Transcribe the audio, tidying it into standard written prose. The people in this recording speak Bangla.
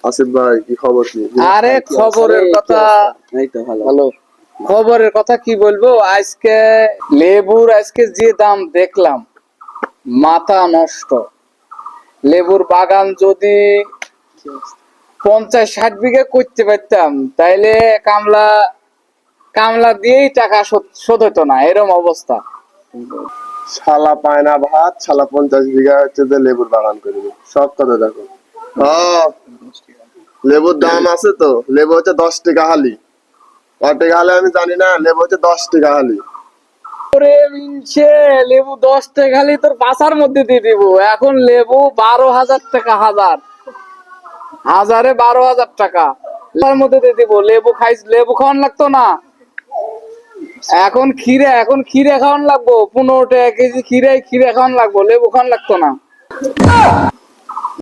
আসিফ ভাই কি খবর কি? আরে খবরের কথা, এই তো ভালো। ভালো। খবরের কথা কি বলবো, আজকে লেবুর আজকে যে দাম দেখলাম, মাথা নষ্ট। লেবুর বাগান যদি 50-60 বিঘা করতে পারতাম, তাইলে কামলা কামলা দিয়েই টাকা শোধ হতো না, এরম অবস্থা। শালা পায় না ভাত, শালা 50 বিঘা হচ্ছে যে লেবুর বাগান করবে, সব কথা দেখো। লেবুর দাম আছে তো, লেবু হচ্ছে 10 টাকা হালি। কত টাকা হালি আমি জানি না, লেবু হচ্ছে 10 টাকা হালি। ওরে মিনছে, লেবু 10 টাকা খালি তোর বাসার মধ্যে দিয়ে দিব। এখন লেবু 12,000 টাকা হাজার, হাজারে 12,000 টাকা তার মধ্যে দিয়ে দিব। লেবু খাওয়ান লাগতো না, এখন খিরে খাওয়ান লাগবো। 15 টাকা কেজি খিরে খাওয়ান লাগবো, লেবু খাওয়ান লাগতো না।